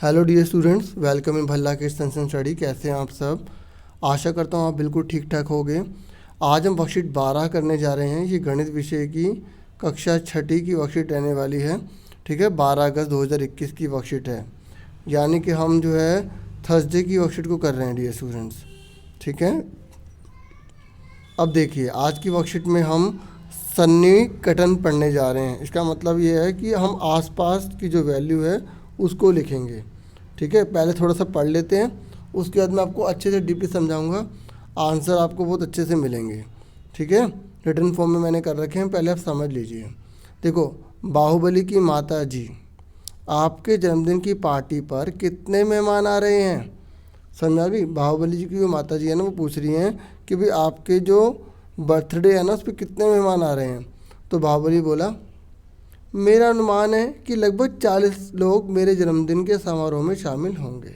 Hello dear students, welcome in Bhalla के सेंसन study. कैसे हैं आप सब? आशा करता हूँ आप बिल्कुल ठीक ठाक होंगे। आज हम वर्कशीट 12 करने जा रहे हैं। ये गणित विषय की कक्षा छठी की वर्कशीट रहने वाली है। ठीक है, 12 अगस्त 2021 की वर्कशीट है, यानी कि हम जो है थर्सडे की वर्कशीट को कर रहे हैं डियर स्टूडेंट्स। ठीक है, अब देखिए आज की वर्कशीट में हम सन्निकटन पढ़ने जा रहे हैं। इसका मतलब ये है कि हम आसपास की जो वैल्यू है उसको लिखेंगे। ठीक है, पहले थोड़ा सा पढ़ लेते हैं, उसके बाद मैं आपको अच्छे से डीपली समझाऊंगा। आंसर आपको बहुत अच्छे से मिलेंगे। ठीक है, रिटर्न फॉर्म में मैंने कर रखे हैं, पहले आप समझ लीजिए। देखो, बाहुबली की माता जी, आपके जन्मदिन की पार्टी पर कितने मेहमान आ रहे हैं? समझा भी, बाहुबली जी की जो माता जी है ना, वो पूछ रही हैं कि भाई आपके जो बर्थडे है ना उस पर कितने मेहमान आ रहे हैं। तो बाहुबली बोला, मेरा अनुमान है कि लगभग 40 लोग मेरे जन्मदिन के समारोह में शामिल होंगे।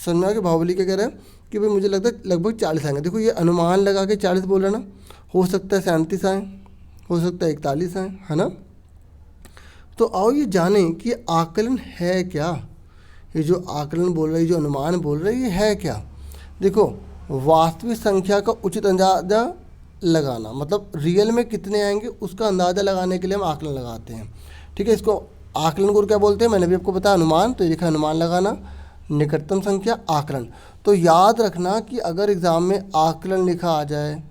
समझा कि बाहुबली क्या कह रहा है कि भाई मुझे लगता है लगभग 40 आएंगे। देखो, ये अनुमान लगा के 40 बोल रहा है ना, हो सकता है 37 आए, हो सकता है 41 आए, है ना। तो आओ ये जानें कि आकलन है क्या। ये जो आकलन बोल रही, जो अनुमान बोल रही, ये है क्या। देखो, वास्तविक संख्या का उचित अंदाज़ा लगाना, मतलब रियल में कितने आएंगे उसका अंदाज़ा लगाने के लिए हम आकलन लगाते हैं। ठीक है, इसको आकलन को क्या बोलते हैं, मैंने भी आपको बताया अनुमान। तो ये लिखा अनुमान लगाना, निकटतम संख्या आकलन। तो याद रखना कि अगर एग्ज़ाम में आकलन लिखा आ जाए,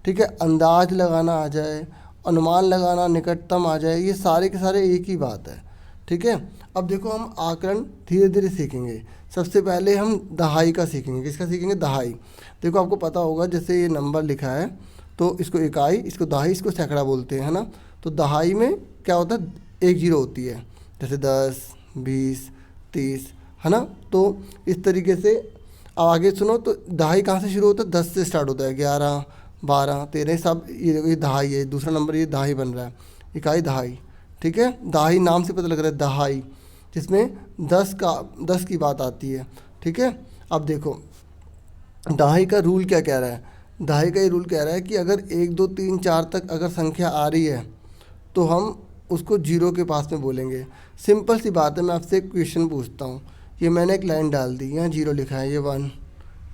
ठीक है, अंदाज लगाना आ जाए, अनुमान लगाना, निकटतम आ जाए, ये सारे के सारे एक ही बात है। ठीक है, अब देखो हम आकलन धीरे धीरे सीखेंगे। सबसे पहले हम दहाई का सीखेंगे। किसका सीखेंगे? दहाई। देखो, आपको पता होगा जैसे ये नंबर लिखा है तो इसको इकाई, इसको दहाई, इसको सैकड़ा बोलते हैं, है ना। तो दहाई में क्या होता है, एक जीरो होती है, जैसे 10, 20, 30, है ना। तो इस तरीके से अब आगे सुनो, तो दहाई कहाँ से शुरू होता है? 10 से स्टार्ट होता है, 11, 12, 13, सब ये दहाई है। दूसरा नंबर ये दहाई बन रहा है, इकाई दहाई। ठीक है, दहाई नाम से पता लग रहा है दहाई, जिसमें 10 की बात आती है। ठीक है, अब देखो दहाई का रूल क्या कह रहा है। दहाई का ये रूल कह रहा है कि अगर 1, 2, 3, 4 तक अगर संख्या आ रही है तो हम उसको जीरो के पास में बोलेंगे। सिंपल सी बात है, मैं आपसे एक क्वेश्चन पूछता हूँ। ये मैंने एक लाइन डाल दी, यहाँ जीरो लिखा है, ये 1,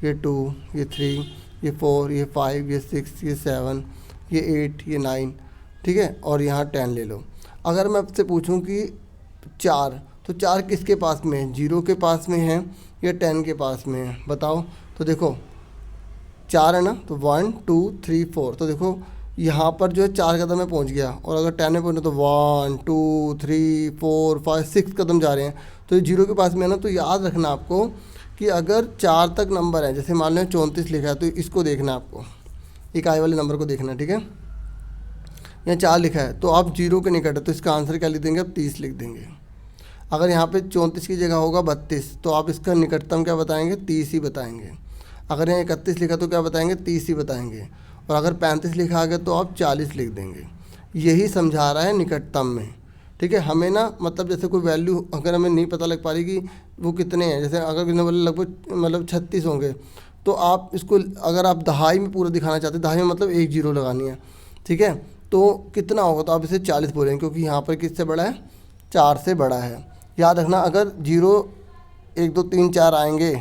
ये 2, ये 3, ये 4, ये 5, ये 6, ये 7, ये 8, ये 9, ठीक है, और यहाँ 10 ले लो। अगर मैं आपसे पूछूं कि 4, तो 4 किसके पास में है? जीरो के पास में है या 10 के पास में है? बताओ। तो देखो 4 है ना, तो 1, 2, 3, 4। तो देखो यहाँ पर जो है 4 कदम में पहुँच गया, और अगर 10 में पहुँचे तो 1, 2, 3, 4, 5, 6 कदम जा रहे हैं। तो ये जीरो के पास में है ना। तो याद रखना आपको कि अगर 4 तक नंबर है, जैसे मान लो 34 लिखा है, तो इसको देखना है आपको, इकाई वाले नंबर को देखना है। ठीक है, यहाँ 4 लिखा है तो आप जीरो के निकट है, तो इसका आंसर क्या लिख देंगे? आप 30 लिख देंगे। अगर यहाँ पे 34 की जगह होगा 32, तो आप इसका निकटतम क्या बताएंगे? 30 ही बताएंगे। अगर यहाँ 31 लिखा तो क्या बताएंगे? 30 ही बताएंगे। और अगर 35 लिखा आ गया तो आप 40 लिख देंगे। यही समझा रहा है निकटतम में। ठीक है, हमें ना मतलब जैसे कोई वैल्यू अगर हमें नहीं पता लग पा रही कि वो कितने हैं, जैसे अगर कितने बोले लगभग मतलब 36 होंगे, तो आप इसको अगर आप दहाई में पूरा दिखाना चाहते हैं, दहाई में मतलब एक जीरो लगानी है। ठीक है, तो कितना होगा? तो आप इसे 40 बोलेंगे, क्योंकि यहाँ पर किससे बड़ा है? 4 से बड़ा है। याद रखना, अगर जीरो 1, 2, 3, 4 आएंगे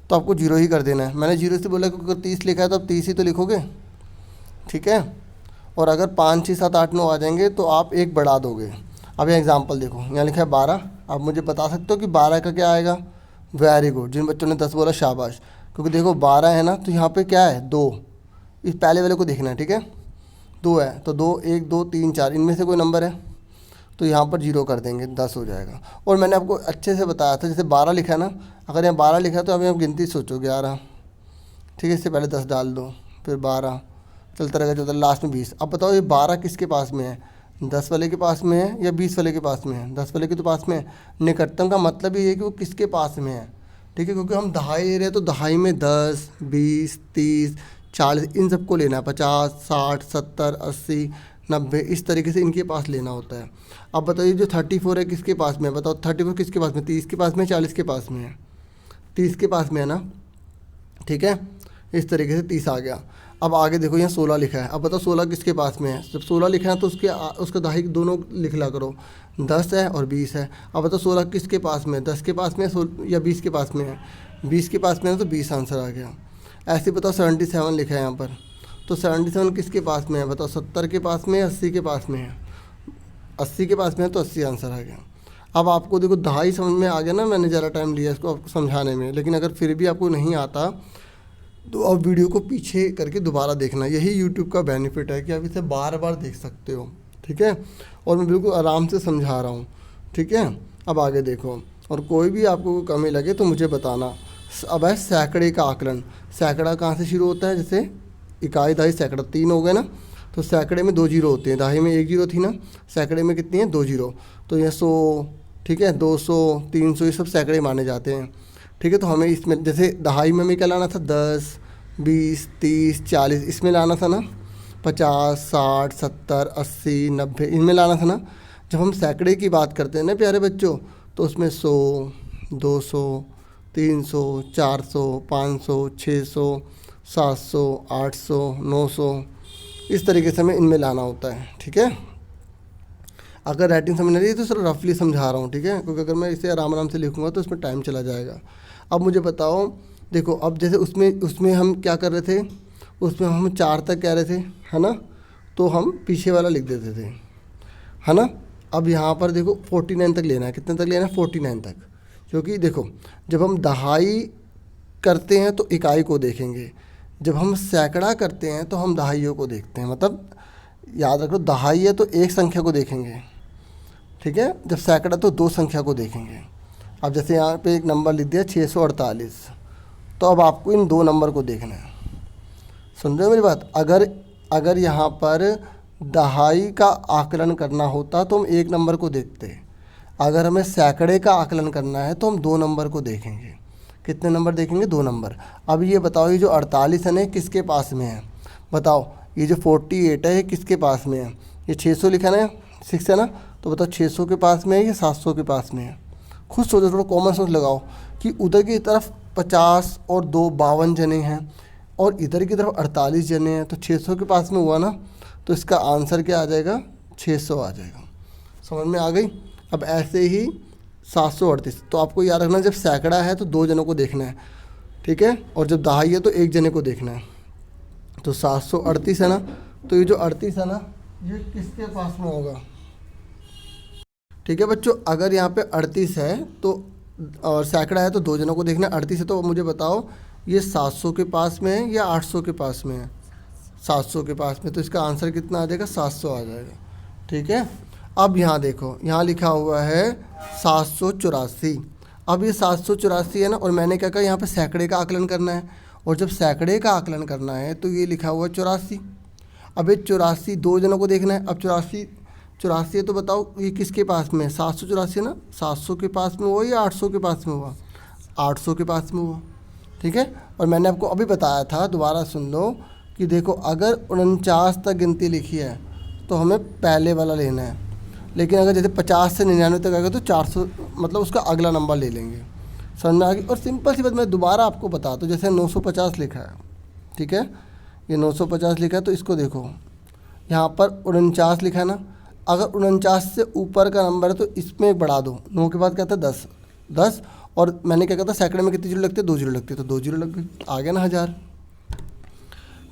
तो आपको जीरो ही कर देना है। मैंने जीरो से बोला क्योंकि 30 लिखा है तो आप 30 ही तो लिखोगे। ठीक है, और अगर 5, 6, 7, 8, 9 आ जाएंगे तो आप एक बढ़ा दोगे। अब ये एग्जांपल देखो, यहाँ लिखा है 12। आप मुझे बता सकते हो कि 12 का क्या आएगा? वेरी गुड, जिन बच्चों ने 10 बोला शाबाश। क्योंकि देखो 12 है ना, तो यहाँ पे क्या है? 2। इस पहले वाले को देखना है। ठीक है, 2 है तो 2, 1, 2, 3, 4, इनमें से कोई नंबर है तो यहाँ पर जीरो कर देंगे, 10 हो जाएगा। और मैंने आपको अच्छे से बताया था, जैसे 12 लिखा है ना, अगर यहाँ 12 लिखा है तो अभी आप गिनती सोचो 11। ठीक है, इससे पहले 10 डाल दो, फिर 12, चलता रहेगा चलता, लास्ट में 20। अब बताओ ये 12 किसके पास में है? 10 वाले के पास में है या 20 वाले के पास में है? 10 वाले के तो पास में है। निकटतम का मतलब ये है कि वो किसके पास में है। ठीक है, क्योंकि हम दहाई ले रहे हैं तो दहाई में 10, 20, 30, 40 इन सबको लेना है, 50, 60, 70, 80, 90 इस तरीके से इनके पास लेना होता है। अब बताइए जो 34 है किसके पास में है? बताओ 34 किसके पास में? 30 के पास में, 40 के पास में है? 30 के पास में है ना। ठीक है, इस तरीके से 30 आ गया। अब आगे देखो यहाँ 16 लिखा है। अब बताओ 16 किसके पास में है? जब 16 लिखा है तो उसके दहाई दोनों लिख ला करो, 10 है और 20 है। अब बताओ 16 किसके पास में है? 10 के पास में है या 20 के पास में है? 20 के पास में है तो 20 आंसर आ गया। ऐसे बताओ 77 लिखा है यहाँ पर, तो 77 किसके पास में है? बताओ 70 के पास में है, 80 के पास में है? 80 के पास में है तो 80 आंसर आ गया। अब आपको देखो दहाई समझ में आ गया ना, मैंने ज़रा टाइम लिया इसको आपको समझाने में, लेकिन अगर फिर भी आपको नहीं आता तो आप वीडियो को पीछे करके दोबारा देखना। यही यूट्यूब का बेनिफिट है कि आप इसे बार बार देख सकते हो, ठीक है। और मैं बिल्कुल आराम से समझा रहा हूँ, ठीक है। अब आगे देखो, और कोई भी आपको कमी लगे तो मुझे बताना। अब है सैकड़े का आकलन। सैकड़ा कहाँ से शुरू होता है? जैसे इकाई, दहाई, सैकड़ा 3 हो गए ना, तो सैकड़े में 2 जीरो होते हैं, दहाई में 1 जीरो थी ना, सैकड़े में कितनी है? 2 जीरो। तो ये 100, ठीक है, 200, 300, ये सब सैकड़े माने जाते हैं, ठीक है। तो हमें इसमें जैसे दहाई में हमें क्या लाना था? 10, 20, 30, 40, इसमें लाना था ना 50, 60, 70, 80, 90, इनमें लाना था ना। जब हम सैकड़े की बात करते हैं ना प्यारे बच्चों, तो उसमें 100, 200, 300, 400, 500, 600, 700, 800, 900, इस तरीके से हमें इनमें लाना होता है, ठीक है। अगर राइटिंग समझ नहीं रही है तो सर रफली समझा रहा हूँ, ठीक है, क्योंकि अगर मैं इसे आराम आराम से लिखूँगा तो इसमें टाइम चला जाएगा। अब मुझे बताओ, देखो अब जैसे उसमें हम क्या कर रहे थे? उसमें हम 4 तक कह रहे थे, है ना, तो हम पीछे वाला लिख देते थे, है ना। अब यहाँ पर देखो 49 तक लेना है। कितने तक लेना है? 49 तक। क्योंकि देखो जब हम दहाई करते हैं तो इकाई को देखेंगे, जब हम सैकड़ा करते हैं तो हम दहाइयों को देखते हैं। मतलब याद रखो, दहाई है तो एक संख्या को देखेंगे, ठीक है, जब सैकड़ा तो 2 संख्या को देखेंगे। अब जैसे यहाँ पे एक नंबर लिख दिया 648, तो अब आपको इन 2 नंबर को देखना है। सुन रहे हो मेरी बात? अगर यहाँ पर दहाई का आकलन करना होता तो हम 1 नंबर को देखते, अगर हमें सैकड़े का आकलन करना है तो हम 2 नंबर को देखेंगे। कितने नंबर देखेंगे? 2 नंबर। अब ये बताओ, ये जो 48 है ना किसके पास में है? बताओ, ये जो 48 है ये किसके पास में है? ये 600 लिखा ना, 6 है ना, तो बताओ 600 के पास में है या 700 के पास में है? खुद सोचो, थोड़ा कॉमन सेंस लगाओ कि उधर की तरफ 50 और 2 52 जने हैं और इधर की तरफ 48 जने हैं, तो 600 के पास में हुआ ना, तो इसका आंसर क्या आ जाएगा? 600 आ जाएगा। समझ में आ गई? अब ऐसे ही 738, तो आपको याद रखना जब सैकड़ा है तो 2 जनों को देखना है, ठीक है, और जब दहाई है तो 1 जने को देखना है। तो 738 है ना, तो ये जो 38 है ना, ये किसके पास में होगा? ठीक है बच्चों, अगर यहाँ पे 38 है तो और सैकड़ा है तो 2 जनों को देखना है। 38 है तो मुझे बताओ ये 700 के पास में है या 800 के पास में है? 700 के पास में, तो इसका आंसर कितना आ जाएगा? 700 आ जाएगा, ठीक है। अब यहाँ देखो, यहाँ लिखा हुआ है 784। अब ये 784 है ना, और मैंने क्या कहा, यहाँ पे सैकड़े का आकलन करना है, और जब सैकड़े का आकलन करना है तो ये लिखा हुआ है 84। अब ये 84 2 जनों को देखना है। अब 84 है तो बताओ ये किसके पास में है? 784 ना, 700 के पास में हुआ या 800 के पास में हुआ? 800 के पास में हुआ, ठीक है। और मैंने आपको अभी बताया था, दोबारा सुन लो, कि देखो अगर 49 तक गिनती लिखी है तो हमें पहले वाला लेना है, लेकिन अगर जैसे 50 से 99 तक आएगा तो 400, मतलब उसका अगला नंबर ले लेंगे। समझ में आ गई? और सिंपल सी बात मैं दोबारा आपको बताता हूँ। जैसे 950 लिखा है, ठीक है, ये 950 लिखा है, तो इसको देखो, यहाँ पर 49 लिखा है ना, अगर 49 से ऊपर का नंबर है तो इसमें एक बढ़ा दो, 9 के बाद क्या था? 10, और मैंने क्या कहा था, सैकड़े में कितने जीरो लगते? 2 जीरो लगते, तो 2 जीरो लग गए, आ गया ना 1000,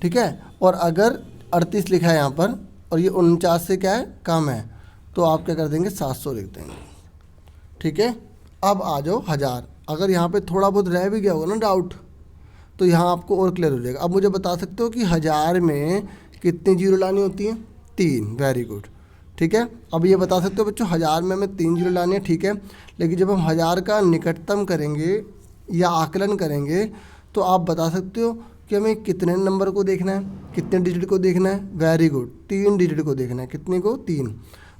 ठीक है। और अगर 38 लिखा है यहाँ पर और ये 49 से क्या है? कम है, तो आप क्या कर देंगे? 700 लिख देंगे, ठीक है। अब आ जाओ 1000। अगर यहाँ पे थोड़ा बहुत रह भी गया होगा ना डाउट, तो यहाँ आपको और क्लियर हो जाएगा। अब मुझे बता सकते हो कि 1000 में कितनी जीरो लानी होती हैं? 3। वेरी गुड, ठीक है। अब ये बता सकते हो बच्चों 1000 में हमें 3 जीरो लानी है, ठीक है, लेकिन जब हम 1000 का निकटतम करेंगे या आकलन करेंगे तो आप बता सकते हो कि हमें कितने नंबर को देखना है, कितने डिजिट को देखना है? वेरी गुड, 3 डिजिट को देखना है। कितने को? 3।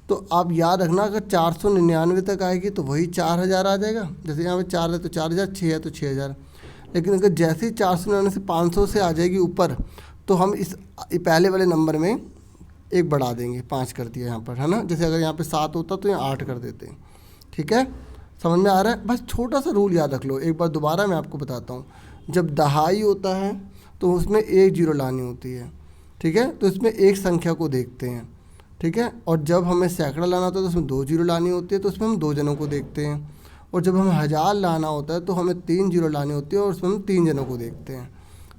तो आप याद रखना, अगर 499 तक आएगी तो वही 4000 आ जाएगा। जैसे यहाँ पे 4 है तो 4000, 6 है तो 6000। लेकिन अगर जैसे ही 499 से 500 से आ जाएगी ऊपर, तो हम इस पहले वाले नंबर में एक बढ़ा देंगे, 5 कर दिया यहाँ पर, है ना। जैसे अगर यहाँ पे 7 होता तो यहाँ 8 कर देते हैं, ठीक है। समझ में आ रहा है? बस छोटा सा रूल याद रख लो। एक बार दोबारा मैं आपको बताता हूँ। जब दहाई होता है तो उसमें एक जीरो लानी होती है, ठीक है। तो इसमें एक संख्या को देखते हैं, ठीक है। और जब हमें सैकड़ा लाना होता है तो उसमें दो जीरो लानी होती है, तो उसमें हम दो जनों को देखते हैं। और जब हमें हज़ार लाना होता है तो हमें तीन जीरो लानी होती है और उसमें हम तीन जनों को देखते हैं,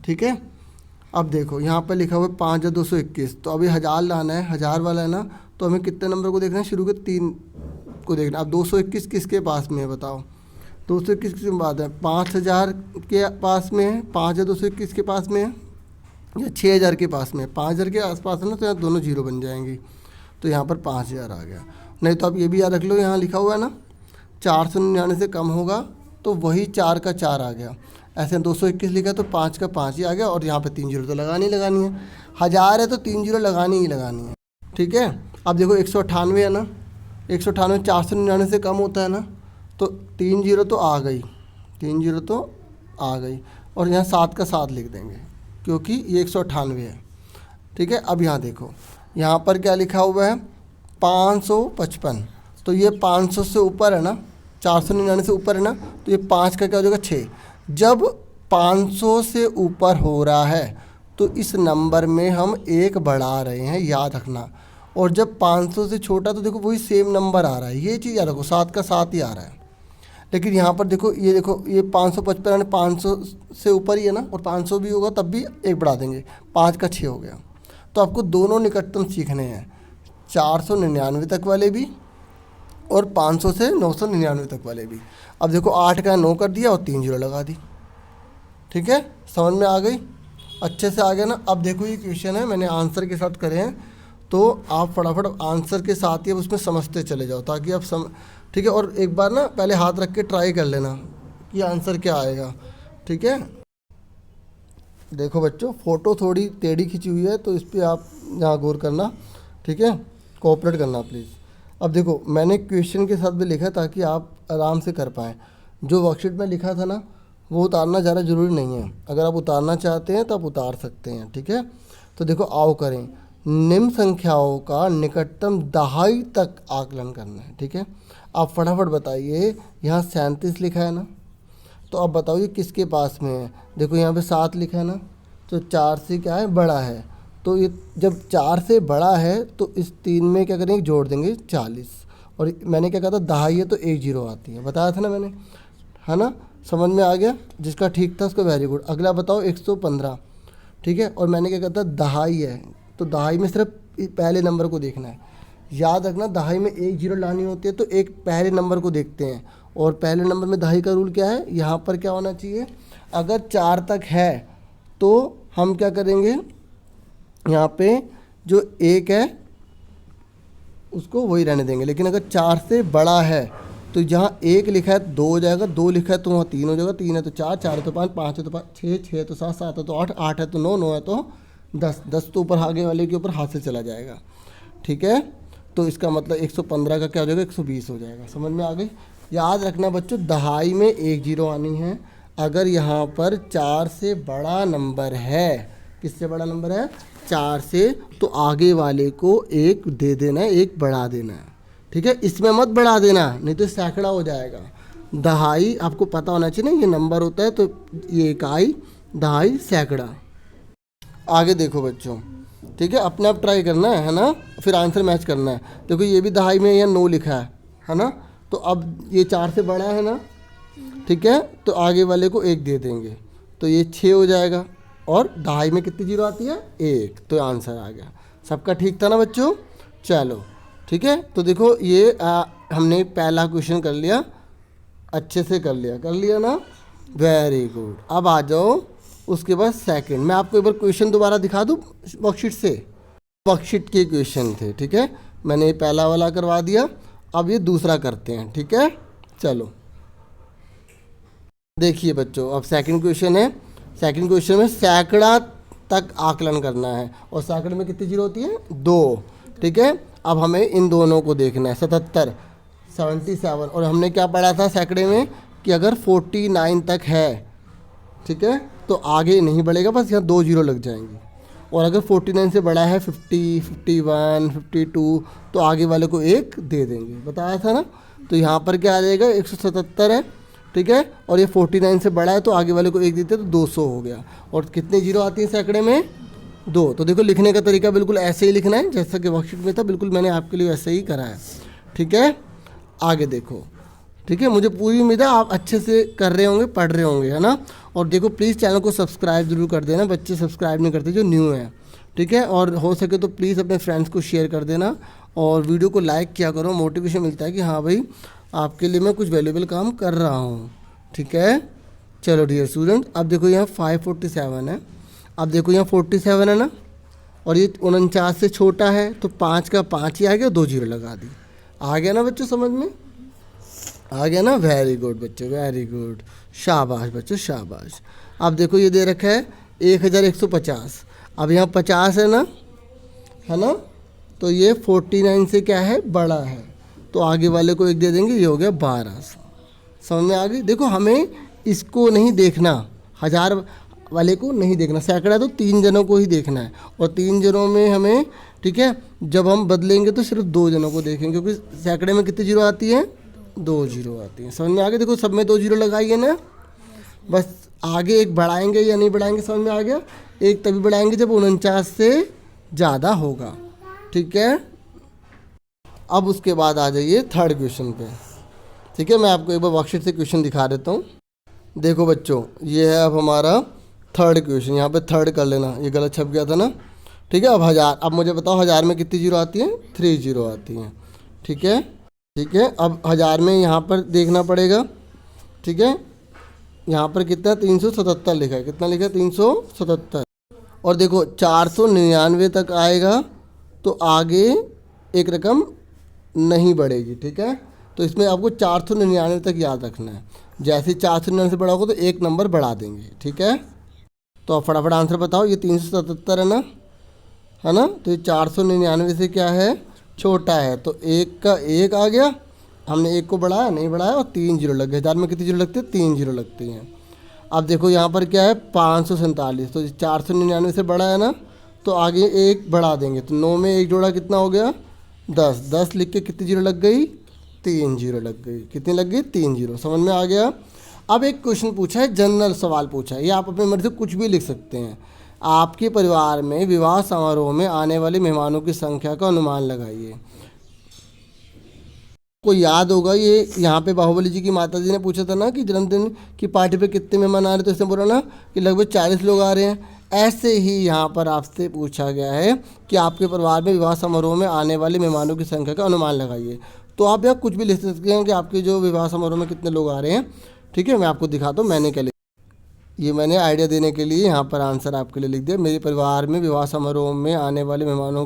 ठीक है। अब देखो यहाँ पर लिखा हुआ है 5,221, तो अभी हज़ार लाना है, हज़ार वाला है ना, तो हमें कितने नंबर को देखना है, शुरू के तीन को देखना। अब 221 किसके पास में है बताओ, 221 किसके पास है, 5,000 के पास में है, 5,221 के पास में है या 6,000 के पास में है, 5,000 के आसपास है ना, तो यहाँ दोनों जीरो बन जाएंगी, तो यहाँ पर 5,000 आ गया। नहीं तो आप ये भी याद रख लो, यहाँ लिखा हुआ है ना 499 से कम होगा तो वही 4 का 4 आ गया। ऐसे 221 लिखा तो 5 का 5 ही आ गया, और यहाँ पे तीन जीरो तो लगानी ही लगानी है, हज़ार है तो तीन जीरो लगानी ही लगानी है, ठीक है। अब देखो 198 है ना, 198 499 से कम होता है ना, तो तीन जीरो तो आ गई, तीन जीरो तो आ गई, और यहाँ 7 का 7 लिख देंगे क्योंकि ये 198 है, ठीक है। अब यहाँ देखो, यहाँ पर क्या लिखा हुआ है 555, तो ये 500 से ऊपर है ना, 499 से ऊपर है ना, तो ये 5 का क्या हो जाएगा 6। जब 500 से ऊपर हो रहा है तो इस नंबर में हम एक बढ़ा रहे हैं, याद रखना। और जब 500 से छोटा तो देखो वही सेम नंबर आ रहा है, ये चीज़ याद रखो, 7 का 7 ही आ रहा है। लेकिन यहाँ पर देखो ये 555 यानी 500 से ऊपर ही है ना, और 500 भी होगा तब भी एक बढ़ा देंगे, 5 का 6 हो गया। तो आपको दोनों निकटतम सीखने हैं, 499 तक वाले भी और 500 से 999 तक वाले भी। अब देखो 8 का 9 कर दिया और तीन जीरो लगा दी, ठीक है। समझ में आ गई, अच्छे से आ गया ना। अब देखो ये क्वेश्चन है, मैंने आंसर के साथ करे हैं, तो आप फटाफट आंसर के साथ ही अब उसमें समझते चले जाओ ताकि आप ठीक है। और एक बार ना पहले हाथ रख के ट्राई कर लेना कि आंसर क्या आएगा, ठीक है। देखो बच्चों, फ़ोटो थोड़ी टेढ़ी खिंची हुई है तो इस पर आप यहाँ गौर करना, ठीक है, कोऑपरेट करना प्लीज़। अब देखो मैंने क्वेश्चन के साथ भी लिखा ताकि आप आराम से कर पाएँ। जो वर्कशीट में लिखा था ना वो उतारना ज़्यादा ज़रूरी नहीं है, अगर आप उतारना चाहते हैं तो आप उतार सकते हैं, ठीक है। तो देखो आओ करें, निम्न संख्याओं का निकटतम दहाई तक आकलन करना है, ठीक है। आप फटाफट बताइए, यहाँ 37 लिखा है ना, तो अब बताओ ये किसके पास में है। देखो यहाँ पे 7 लिखा है ना, तो 4 से क्या है बड़ा है, तो ये जब 4 से बड़ा है तो इस 3 में क्या करेंगे जोड़ देंगे 40। और मैंने क्या कहा था दहाई है तो एक जीरो आती है, बताया था ना मैंने, है ना। समझ में आ गया, जिसका ठीक था उसको वेरी गुड। अगला बताओ 115, ठीक है। और मैंने क्या कहा था दहाई है, तो दहाई में सिर्फ पहले नंबर को देखना है, याद रखना। दहाई में एक जीरो लानी होती है तो एक पहले नंबर को देखते हैं, और पहले नंबर में दहाई का रूल क्या है, यहाँ पर क्या होना चाहिए, अगर 4 तक है तो हम क्या करेंगे, यहाँ पे जो एक है उसको वही रहने देंगे। लेकिन अगर 4 से बड़ा है तो जहाँ एक लिखा है 2 हो जाएगा, 2 लिखा है तो वहाँ 3 हो जाएगा, 3 है तो 4, 4 है तो 5, 5 है तो 5, 6, 6 है तो 7, 7 है तो 8, 8 है तो 9, 9 है तो 10, 10 तो ऊपर आगे वाले के ऊपर हाथ से चला जाएगा, ठीक है। तो इसका मतलब 115 का क्या हो जाएगा, 120 हो जाएगा। समझ में आ गई। याद रखना बच्चों, दहाई में एक जीरो आनी है। अगर यहाँ पर 4 से बड़ा नंबर है, किससे बड़ा नंबर है 4 से, तो आगे वाले को एक दे देना है, एक बढ़ा देना है, ठीक है। इसमें मत बढ़ा देना, नहीं तो सैकड़ा हो जाएगा। दहाई आपको पता होना चाहिए ना, ये नंबर होता है, तो ये इकाई, दहाई, सैकड़ा। आगे देखो बच्चों, ठीक है, अपने आप ट्राई करना है ना, फिर आंसर मैच करना है। देखो ये भी दहाई में यहाँ 9 लिखा है ना, तो अब ये 4 से बड़ा है ना, ठीक है, तो आगे वाले को एक दे देंगे, तो ये 6 हो जाएगा। और दहाई में कितनी जीरो आती है, 1, तो आंसर आ गया। सबका ठीक था ना बच्चों, चलो ठीक है। तो देखो ये हमने पहला क्वेश्चन कर लिया, अच्छे से कर लिया ना, वेरी गुड। अब आ जाओ उसके बाद सेकंड। मैं आपको एक बार क्वेश्चन दोबारा दिखा दूँ वर्कशीट से, वर्कशीट के क्वेश्चन थे, ठीक है। मैंने पहला वाला करवा दिया, अब ये दूसरा करते हैं, ठीक है। चलो देखिए बच्चों, अब सेकंड क्वेश्चन है। सेकंड क्वेश्चन में सैकड़ा तक आकलन करना है, और सैकड़े में कितनी जीरो होती है, 2, ठीक है। अब हमें इन दोनों को देखना है, 77, 77। और हमने क्या पढ़ा था सैकड़े में कि अगर 49 तक है, ठीक है, तो आगे नहीं बढ़ेगा, बस यहाँ 2 जीरो लग जाएंगे। और अगर 49 से बड़ा है 50, 51, 52, तो आगे वाले को एक दे देंगे, बताया था ना। तो यहाँ पर क्या आ जाएगा, 177 है, ठीक है। और ये 49 से बड़ा है तो आगे वाले को 1 देते तो 200 हो गया। और कितने जीरो आती है सैकड़े में? 2। तो देखो लिखने का तरीका बिल्कुल ऐसे ही लिखना है जैसा कि वर्कशीट में था, बिल्कुल मैंने आपके लिए वैसे ही करा है, ठीक है। आगे देखो, ठीक है। मुझे पूरी उम्मीद है आप अच्छे से कर रहे होंगे, पढ़ रहे होंगे, है ना। और देखो प्लीज़ चैनल को सब्सक्राइब जरूर कर देना, बच्चे सब्सक्राइब नहीं करते जो न्यू है, ठीक है। और हो सके तो प्लीज़ अपने फ्रेंड्स को शेयर कर देना और वीडियो को लाइक किया करो, मोटिवेशन मिलता है कि हाँ भाई आपके लिए मैं कुछ वैल्यूएबल काम कर रहा हूँ, ठीक है। चलो डियर स्टूडेंट, अब देखो यहाँ 547 है, अब देखो यहाँ 47 है ना, और ये 49 से छोटा है तो 5 का 5 ही आ गया, 2 जीरो लगा दी। आ गया ना बच्चों समझ में? आ गया ना? वेरी गुड बच्चों, वेरी गुड, शाबाश बच्चों शाबाश। अब देखो ये दे रखा है 1150, अब यहाँ 50 है ना, तो ये 49 से क्या है? बड़ा है, तो आगे वाले को 1 दे देंगे, ये हो गया 12। समझ में आ गई? देखो हमें इसको नहीं देखना, 1000 वाले को नहीं देखना, सैकड़ा तो 3 जनों को ही देखना है, और 3 जनों में हमें, ठीक है, जब हम बदलेंगे तो सिर्फ 2 जनों को देखेंगे, क्योंकि सैकड़े में कितनी जीरो आती है? 2 जीरो आती है। समझ में आ गया? देखो सब में 2 जीरो लगाइए ना, बस आगे 1 बढ़ाएंगे या नहीं बढ़ाएंगे, समझ में आ गया? 1 तभी बढ़ाएंगे जब 49 से ज़्यादा होगा, ठीक है। अब उसके बाद आ जाइए थर्ड क्वेश्चन पे, ठीक है। मैं आपको एक बार वर्कशीट से क्वेश्चन दिखा देता हूँ। देखो बच्चों ये है अब हमारा थर्ड क्वेश्चन, यहाँ पे थर्ड कर लेना, ये गलत छप गया था ना, ठीक है। अब 1000, अब मुझे बताओ 1000 में कितनी जीरो आती हैं? 3 जीरो आती हैं, ठीक है, ठीक है। अब 1000 में यहाँ पर देखना पड़ेगा, ठीक है। यहाँ पर कितना? 377 लिखा है, कितना लिखा है? 377। और देखो 499 तक आएगा तो आगे एक रकम नहीं बढ़ेगी, ठीक है। तो इसमें आपको 499 तक याद रखना है, जैसे 499 से बड़ा होगा तो 1 नंबर बढ़ा देंगे, ठीक है। तो आप फटाफट आंसर बताओ, ये 377 है ना, तो ये 499 से क्या है? छोटा है, तो 1 का 1 आ गया, हमने 1 को बढ़ाया नहीं बढ़ाया, और 3 जीरो लग गए। 1000 में कितनी जीरो लगती है? 3 जीरो लगती हैं। अब देखो यहाँ पर क्या है? 547, तो 499 से बड़ा है ना, तो आगे 1 बढ़ा देंगे, तो 9 में 1 जोड़ा कितना हो गया? 10। 10 लिख के कितनी जीरो लग गई? 3 जीरो लग गई। कितनी लग गई? 3 जीरो। समझ में आ गया? अब एक क्वेश्चन पूछा है, जनरल सवाल पूछा है, ये आप अपनी मर्जी से कुछ भी लिख सकते हैं। आपके परिवार में विवाह समारोह में आने वाले मेहमानों की संख्या का अनुमान लगाइए। को याद होगा ये, यहाँ पे बाहुबली जी की माता जी ने पूछा था ना कि जन्मदिन की पार्टी पे कितने मेहमान आ रहे, तो इसने बोला ना कि लगभग 40 लोग आ रहे हैं। ऐसे ही यहाँ पर आपसे पूछा गया है कि आपके परिवार में विवाह समारोह में आने वाले मेहमानों की संख्या का अनुमान लगाइए। तो आप यहाँ कुछ भी लिख सकते हैं कि आपके जो विवाह समारोह में कितने लोग आ रहे हैं, ठीक है। मैं आपको दिखाता हूँ मैंने क्या लिखा, ये मैंने आइडिया देने के लिए यहाँ पर आंसर आपके लिए लिख दिया। मेरे परिवार में विवाह समारोह में आने वाले मेहमानों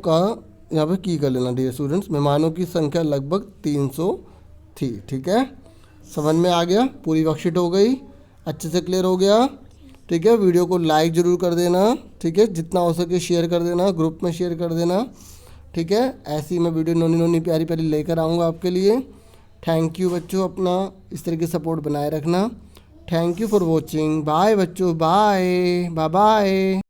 का यहाँ पे की कर लेना डियर स्टूडेंट्स, मेहमानों की संख्या लगभग 300 थी, ठीक है। समझ में आ गया? पूरी वर्कशीट हो गई, अच्छे से क्लियर हो गया, ठीक है। वीडियो को लाइक ज़रूर कर देना, ठीक है, जितना हो सके शेयर कर देना, ग्रुप में शेयर कर देना, ठीक है। ऐसी मैं वीडियो नोनी नोनी प्यारी प्यारी लेकर आऊँगा आपके लिए। थैंक यू बच्चों, अपना इस तरह की सपोर्ट बनाए रखना। Thank you for watching, bye बच्चों, बाय बाय बाय।